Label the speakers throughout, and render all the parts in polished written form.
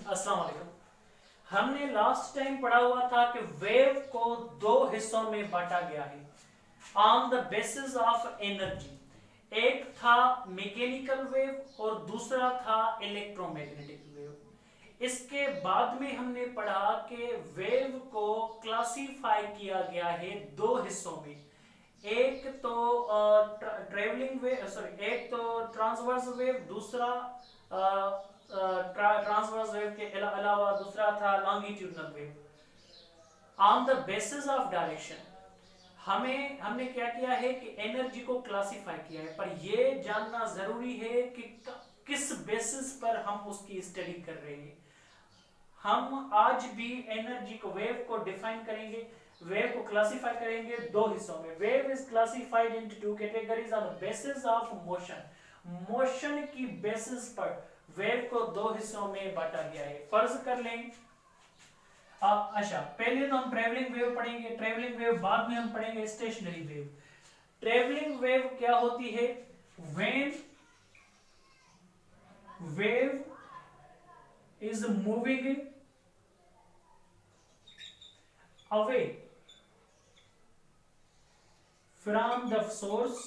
Speaker 1: अस्सलाम वालेकुम। हमने लास्ट टाइम पढ़ा हुआ था कि वेव को दो हिस्सों में बांटा गया है on the basis of energy. एक था मैकेनिकल वेव और दूसरा था इलेक्ट्रोमैग्नेटिक वेव। इसके बाद में हमने पढ़ा कि वेव को क्लासिफाई किया गया है दो हिस्सों में। एक तो ट्रेवलिंग वेव, सॉरी, एक तो ट्रांसवर्स वेव, दूसरा ट्रांसवर्स वेव के अलावा दूसरा था longitudinal wave. On the basis of direction हमने क्या किया है कि एनर्जी को क्लासिफाई किया है, पर यह जानना जरूरी है कि किस बेसिस पर हम उसकी स्टडी कर रहे हैं। हम आज भी एनर्जी को, वेव को डिफाइन करेंगे, वेव को क्लासिफाई करेंगे दो हिस्सों में। Wave is classified into two categories on the basis of motion. Motion की बेसिस पर वेव को दो हिस्सों में बांटा गया है। फर्ज कर लें, अच्छा, पहले तो हम ट्रेवलिंग वेव पढ़ेंगे, ट्रेवलिंग वेव बाद में हम पढ़ेंगे स्टेशनरी वेव। ट्रेवलिंग वेव क्या होती है? When wave is moving away from the source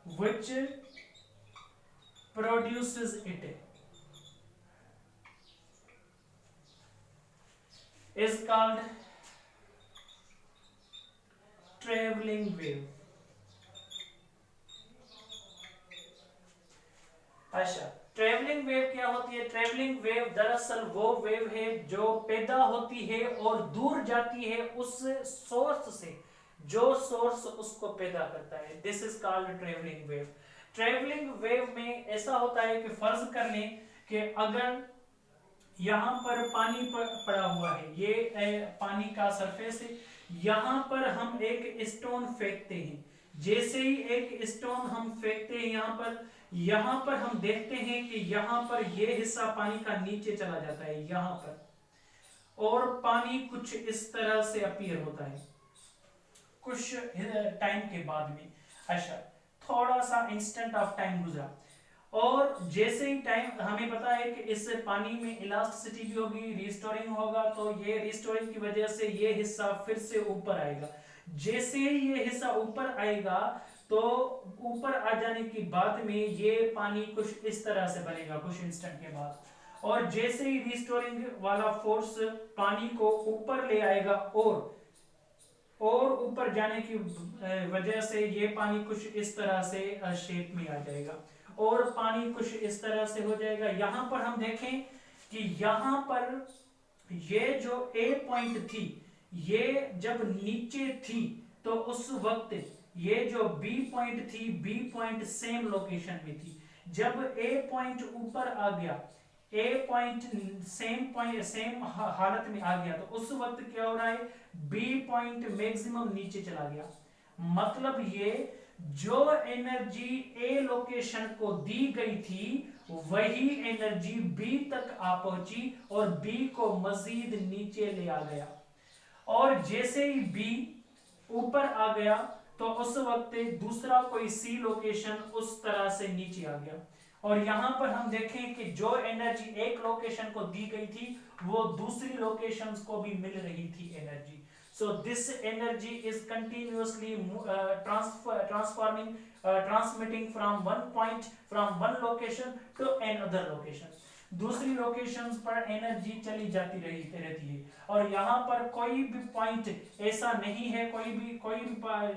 Speaker 1: which produces it is called traveling wave। अच्छा, ट्रेवलिंग वेव क्या होती है? ट्रेवलिंग वेव दरअसल वो वेव है जो पैदा होती है और दूर जाती है उस सोर्स से जो सोर्स उसको पैदा करता है। This is called travelling wave. Travelling wave में ऐसा होता है कि फर्ज कर लें कि अगर यहां पर पानी पड़ा हुआ है, ये पानी का सरफेस है, यहां पर हम एक स्टोन फेंकते हैं। जैसे ही एक स्टोन हम फेंकते हैं यहां पर हम देखते हैं कि यहां पर ये हिस्सा पानी का नीचे चला जाता है यहां पर, और पानी कुछ इस तरह से अपीयर होता है कुछ टाइम के बाद में। अच्छा, थोड़ा सा इंस्टेंट ऑफ टाइम गुजरा, और जैसे ही टाइम, हमें पता है कि इस पानी में इलास्टिसिटी भी होगी, रिस्टोरिंग होगा, तो ये रिस्टोरिंग की वजह से ये हिस्सा फिर से ऊपर आएगा। जैसे ही ये हिस्सा ऊपर आएगा तो ऊपर आ जाने के बाद में ये पानी कुछ इस तरह से बनेगा कुछ इंस्टेंट के बाद, और जैसे ही रिस्टोरिंग वाला फोर्स पानी को ऊपर ले आएगा और ऊपर जाने की वजह से ये पानी कुछ इस तरह से शेप में आ जाएगा और पानी कुछ इस तरह से हो जाएगा। यहां पर हम देखें कि यहां पर ये जो ए पॉइंट थी, ये जब नीचे थी तो उस वक्त ये जो बी पॉइंट थी, बी पॉइंट सेम लोकेशन में थी। जब ए पॉइंट ऊपर आ गया, ए पॉइंट सेम हालत में आ गया, तो उस वक्त क्या हो रहा है? बी पॉइंट मैक्सिमम नीचे चला गया। मतलब ये जो एनर्जी ए लोकेशन को दी गई थी वही एनर्जी बी तक आ पहुंची और बी को मजीद नीचे ले आ गया, और जैसे ही बी ऊपर आ गया तो उस वक्त दूसरा कोई सी लोकेशन उस तरह से नीचे आ गया, और यहां पर हम देखें कि जो एनर्जी एक लोकेशन को दी गई थी वो दूसरी लोकेशंस को भी मिल रही थी energy. So this energy is continuously transmitting from one point, from one location to another location। दूसरी लोकेशंस पर एनर्जी चली जाती रहती है, और यहाँ पर कोई भी पॉइंट ऐसा नहीं है, कोई भी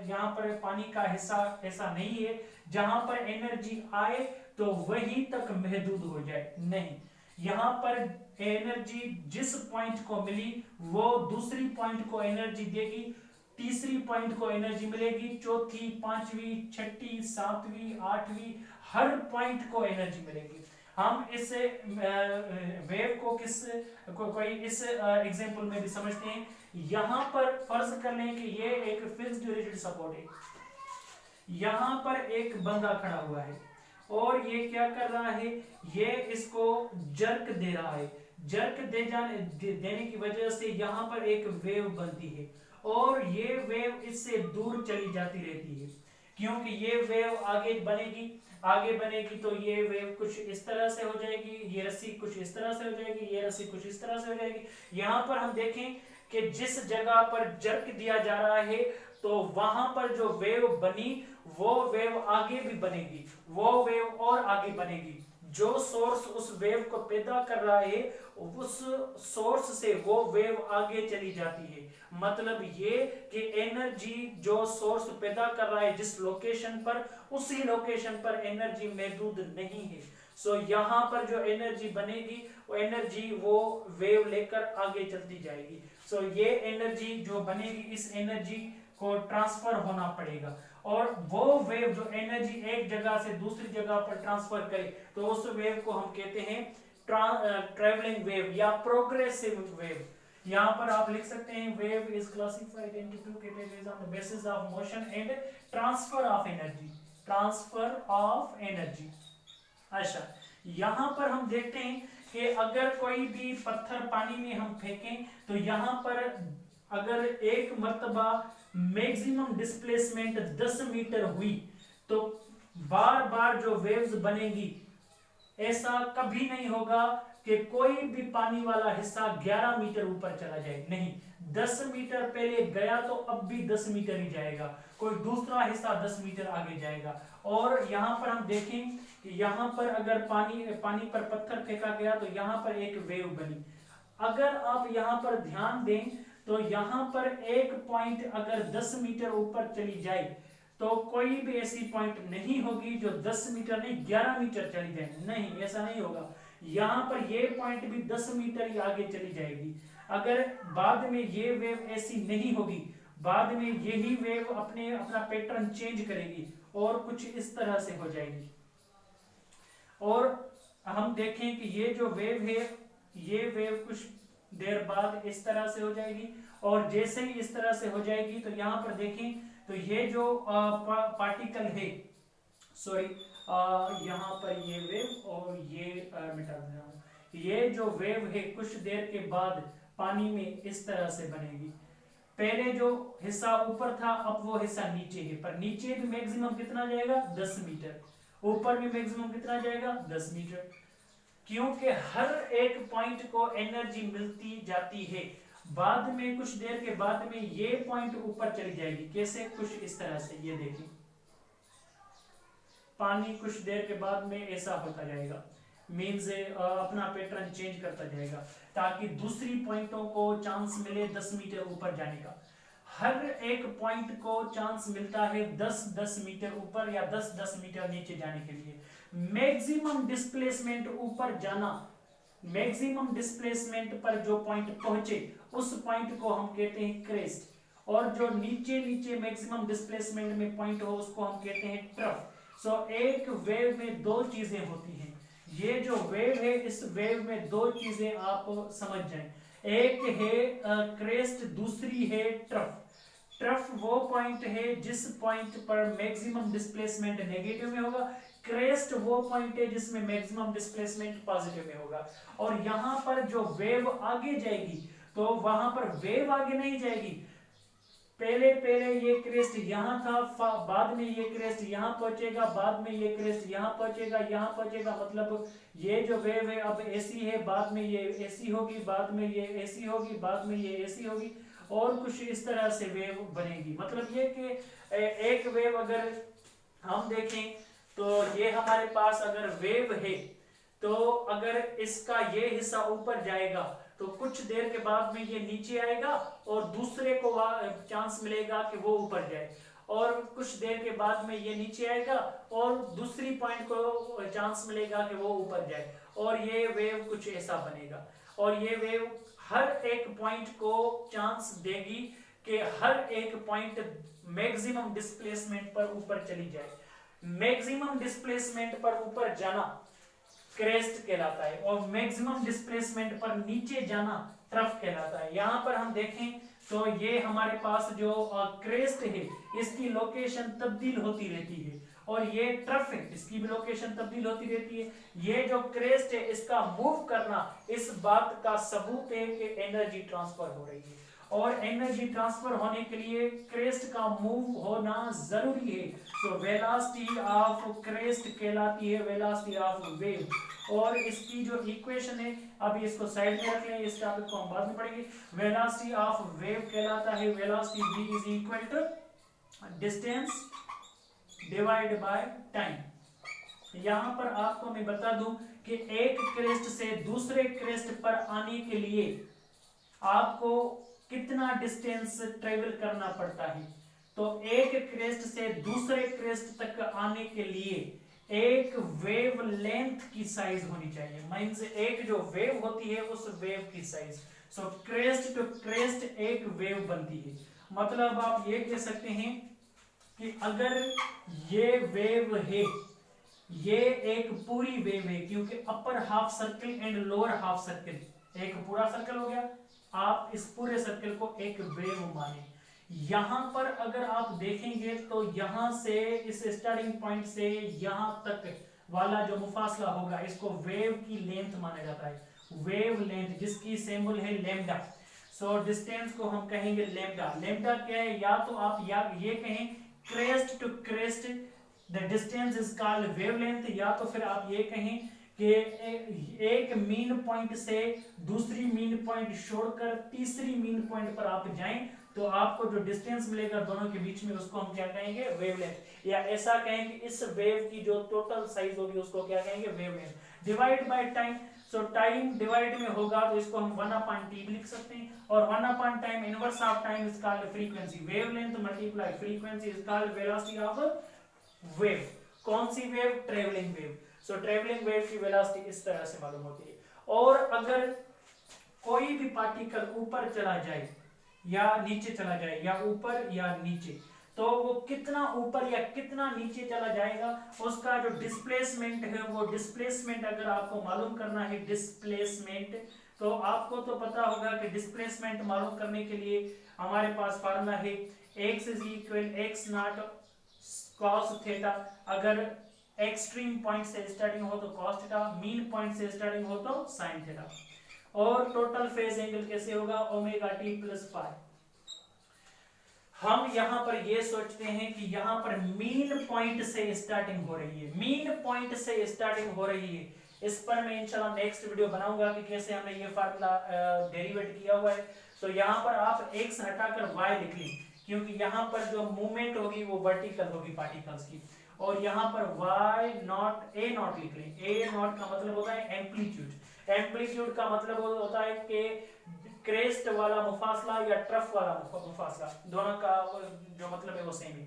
Speaker 1: यहाँ पर पानी का हिस्सा ऐसा नहीं है जहां पर एनर्जी आए तो वहीं तक महदूद हो जाए। नहीं, यहाँ पर एनर्जी जिस पॉइंट को मिली वो दूसरी पॉइंट को एनर्जी देगी, तीसरी पॉइंट को एनर्जी मिलेगी, चौथी, पांचवी, छठी, सातवीं, आठवीं, हर पॉइंट को एनर्जी मिलेगी। हम इस वेव को कोई इस एग्जांपल में भी समझते हैं। यहां पर फर्ज कर लें कि ये एक फिक्स्ड रिजिड सपोर्ट है, यहां पर एक बंदा खड़ा हुआ है और ये क्या कर रहा है? ये इसको जर्क दे रहा है। जर्क देने की वजह से यहां पर एक वेव बनती है और ये वेव इससे दूर चली जाती रहती है। क्योंकि ये वेव आगे बनेगी तो ये वेव कुछ इस तरह से हो जाएगी, ये रस्सी कुछ इस तरह से हो जाएगी, ये रस्सी कुछ इस तरह से हो जाएगी। यहाँ पर हम देखें कि जिस जगह पर जर्क दिया जा रहा है तो वहां पर जो वेव बनी वो वेव आगे भी बनेगी, वो वेव और आगे बनेगी। जो सोर्स उस वेव को पैदा कर रहा है उस सोर्स से वो वेव आगे चली जाती है। मतलब ये कि एनर्जी जो सोर्स पैदा कर रहा है जिस लोकेशन पर, उसी लोकेशन पर एनर्जी मौजूद नहीं है। सो यहाँ पर जो एनर्जी बनेगी वो एनर्जी वो वेव लेकर आगे चलती जाएगी। सो ये एनर्जी जो बनेगी इस एनर्जी को ट्रांसफर होना पड़ेगा, और वो वेव जो एनर्जी एक जगह से दूसरी जगह पर ट्रांसफर करे तो उस वेव को हम कहते हैं ट्रैवलिंग वेव या प्रोग्रेसिव वेव। यहाँ पर आप लिख सकते हैं wave is classified into two categories on the basis of motion and transfer of energy. Transfer of energy. अच्छा, यहाँ पर हम देखते हैं कि अगर कोई भी पत्थर पानी में हम फेंकें तो यहाँ पर अगर एक मर्तबा मैक्सिमम डिस्प्लेसमेंट 10 मीटर हुई तो बार बार जो वेव्स बनेगी, ऐसा कभी नहीं होगा कि कोई भी पानी वाला हिस्सा 11 मीटर ऊपर चला जाए, नहीं। 10 मीटर पहले गया तो अब भी 10 मीटर ही जाएगा, कोई दूसरा हिस्सा 10 मीटर आगे जाएगा। और यहाँ पर हम देखें कि यहाँ पर अगर पानी पर पत्थर फेंका गया तो यहाँ पर एक वेव बनी। अगर आप यहाँ पर ध्यान दें तो यहाँ पर एक पॉइंट अगर 10 मीटर ऊपर चली जाए तो कोई भी ऐसी पॉइंट नहीं होगी जो 10 मीटर नहीं 11 मीटर चली जाए, नहीं, ऐसा नहीं होगा। यहाँ पर ये पॉइंट भी 10 मीटर ही आगे चली जाएगी। अगर बाद में ये वेव ऐसी नहीं होगी, बाद में यही वेव अपना पैटर्न चेंज करेगी और कुछ इस तरह से हो जाएगी। और हम देखें कि ये जो वेव है, ये वेव कुछ देर बाद इस तरह से हो जाएगी, और जैसे ही इस तरह से हो जाएगी तो यहाँ पर देखें तो ये जो पार्टिकल है, सॉरी यहाँ पर ये वेव और ये मिटा दे रहा हूँ, ये जो वेव है कुछ देर के बाद पानी में इस तरह से बनेगी। पहले जो हिस्सा ऊपर था अब वो हिस्सा नीचे है, पर नीचे भी मैक्सिमम कितना जाएगा 10 मीटर, ऊपर भी मैक्सिमम कितना जाएगा 10 मीटर, क्योंकि हर एक पॉइंट को एनर्जी मिलती जाती है। बाद में कुछ देर के बाद में ये पॉइंट ऊपर चली जाएगी, कैसे, कुछ इस तरह से, ये देखिए पानी कुछ देर के बाद में ऐसा होता जाएगा, मीन्स अपना पैटर्न चेंज करता जाएगा ताकि दूसरी पॉइंटों को चांस मिले 10 मीटर ऊपर जाने का। हर एक पॉइंट को चांस मिलता है 10-10 मीटर ऊपर या 10-10 मीटर नीचे जाने के लिए। मैक्सिमम डिस्प्लेसमेंट ऊपर जाना, मैक्सिमम डिस्प्लेसमेंट पर जो पॉइंट पहुंचे उस पॉइंट को हम कहते हैं क्रेस्ट, और जो नीचे नीचे मैक्सिमम डिस्प्लेसमेंट में पॉइंट हो उसको हम कहते हैं ट्रफ। सो एक वेव में दो चीजें होती हैं, ये जो वेव है इस वेव में दो चीजें आप समझ जाएं, एक है क्रेस्ट, दूसरी है ट्रफ। ट्रफ वो पॉइंट है जिस पॉइंट पर मैक्सिमम डिस्प्लेसमेंट नेगेटिव में होगा, क्रेस्ट वो पॉइंट है जिसमें मैक्सिमम डिस्प्लेसमेंट पॉजिटिव में होगा। और यहाँ पर जो वेव आगे जाएगी तो वहां पर वेव आगे नहीं जाएगी, पहले ये क्रेस्ट यहाँ था, बाद में ये क्रेस्ट यहाँ पहुंचेगा, बाद में ये क्रेस्ट यहाँ पहुंचेगा, मतलब ये जो वेव है अब ऐसी है, बाद में ये ऐसी होगी, बाद में ये ऐसी होगी, बाद में ये ऐसी होगी, और कुछ इस तरह से वेव बनेगी। मतलब ये कि एक वेव अगर हम देखें तो ये हमारे पास अगर वेव है तो अगर इसका ये हिस्सा ऊपर जाएगा तो कुछ देर के बाद में ये नीचे आएगा और दूसरे को चांस मिलेगा कि वो ऊपर जाए, और कुछ देर के बाद में ये नीचे आएगा और दूसरी पॉइंट को चांस मिलेगा कि वो ऊपर जाए, और ये वेव कुछ ऐसा बनेगा। और ये वेव हर एक पॉइंट को चांस देगी कि हर एक पॉइंट मैक्सिमम डिस्प्लेसमेंट पर ऊपर चली जाए। मैक्सिमम डिस्प्लेसमेंट पर ऊपर जाना क्रेस्ट कहलाता है और मैक्सिमम डिस्प्लेसमेंट पर नीचे जाना ट्रफ कहलाता है। यहाँ पर हम देखें तो ये हमारे पास जो क्रेस्ट है इसकी लोकेशन तब्दील होती रहती है, और ये ट्रफ है इसकी भी लोकेशन तब्दील होती रहती है। ये जो क्रेस्ट है इसका मूव करना इस बात का सबूत है कि एनर्जी ट्रांसफर हो रही है, और एनर्जी ट्रांसफर होने के लिए क्रेस्ट का मूव होना जरूरी है। तो वेलोसिटी ऑफ क्रेस्ट कहलाती है वेलोसिटी ऑफ वेव। और इसकी जो इक्वेशन है, अभी इसको साइड में रख लें, इस टॉपिक को हम बाद में पढ़ेंगे। वेलोसिटी ऑफ वेव कहलाता है velocity v is equal to distance divide by time. यहां पर आपको मैं बता दूं कि एक क्रेस्ट से दूसरे क्रेस्ट पर आने के लिए आपको कितना डिस्टेंस ट्रेवल करना पड़ता है। तो एक क्रेस्ट से दूसरे क्रेस्ट तक आने के लिए एक वेव लेंथ की साइज होनी चाहिए, मींस एक जो वेव होती है उस वेव की size. So crest to crest एक वेव बनती है। मतलब आप ये कह सकते हैं कि अगर ये वेव है, ये एक पूरी वेव है, क्योंकि upper half circle and lower half circle एक पूरा सर्कल हो गया, आप इस पूरे सर्कल को एक वेव माने। यहां पर अगर आप देखेंगे तो यहां से इस स्टार्टिंग पॉइंट से यहां तक वाला जो मुफासला होगा इसको वेव की लेंथ माना जाता है, वेव लेंथ, जिसकी सिंबल है लैम्डा। सो डिस्टेंस को हम कहेंगे लैम्डा। लैम्डा क्या है, या तो आप ये कहें crest to crest the distance is called wavelength, या तो फिर आप ये कहें कि एक मीन पॉइंट से दूसरी मीन पॉइंट छोड़कर तीसरी मीन पॉइंट पर आप जाएं तो आपको जो डिस्टेंस मिलेगा दोनों के बीच में उसको हम क्या कहेंगे, वेवलेंथ। या ऐसा कहें कि इस वेव की जो टोटल साइज होगी उसको क्या कहेंगे, wavelength. Divide by time, so time divide में होगा तो इसको हम 1/t भी लिख सकते हैं, और 1/time time inverse of time is called frequency. Wavelength multiply frequency is called velocity of wave. कौन सी वेव, ट्रेवलिंग वेव। सो ट्रेवलिंग वेव की वेलोसिटी इस तरह से मालूम होती है। और अगर कोई भी पार्टिकल ऊपर चला जाए या नीचे चला जाए, या ऊपर या नीचे, तो वो कितना ऊपर या कितना नीचे चला जाएगा उसका जो डिस्प्लेसमेंट है, वो डिस्प्लेसमेंट अगर आपको मालूम करना है डिस्प्लेसमेंट, तो आपको तो पता होगा कि डिस्प्लेसमेंट मालूम करने के लिए हमारे पास फार्मूला है x is equal x not cos theta. अगर एक्सट्रीम पॉइंट से स्टार्टिंग हो तो cos थीटा, मीन पॉइंट से स्टार्टिंग हो तो sin थीटा। और टोटल फेज एंगल कैसे होगा, ओमेगा टी प्लस फाई। हम यहां पर ये सोचते हैं कि यहां पर मीन पॉइंट से स्टार्टिंग हो रही है, मीन पॉइंट से स्टार्टिंग हो रही है। इस पर मैं इंशाल्लाह नेक्स्ट वीडियो बनाऊंगा कि कैसे हमने ये फार्मूला डेरिवेट किया हुआ है। तो यहां पर आप x हटाकर y लिख लें, क्योंकि यहां पर जो मूवमेंट होगी वो वर्टिकल होगी पार्टिकल्स की, और यहां पर y नॉट a नॉट लिख लें। a नॉट का मतलब होता है एम्पलीट्यूड। एम्पलीट्यूड का मतलब होता है कि क्रेस्ट वाला मुफासला या ट्रफ वाला मुफासला, दोनों का जो मतलब है वो सेम है।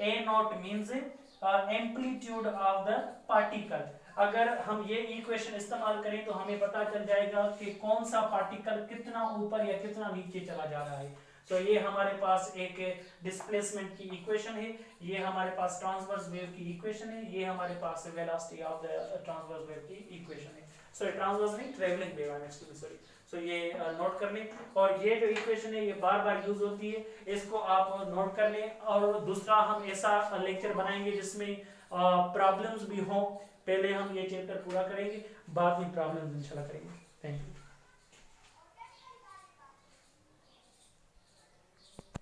Speaker 1: a not means amplitude of the particle. अगर हम ये इक्वेशन इस्तेमाल करें तो हमें पता चल जाएगा कि कौन सा पार्टिकल कितना ऊपर या कितना नीचे चला जा रहा है। तो ये हमारे पास एक डिस्प्लेसमेंट की इक्वेशन है, ये हमारे पास ट्रांसवर्स वेव की इक्वेशन है, ये हमारे पास velocity of the transverse wave की इक्वेशन है। सो ट्रांसवर्स नहीं, travelling wave, I am actually sorry. So ये नोट कर लें, और ये जो इक्वेशन है ये बार बार यूज होती है, इसको आप नोट कर लें। और दूसरा हम ऐसा लेक्चर बनाएंगे जिसमें प्रॉब्लम्स भी हों। पहले हम ये चैप्टर पूरा करेंगे, बाद में प्रॉब्लम्स इंशाल्लाह करेंगे। Thank you.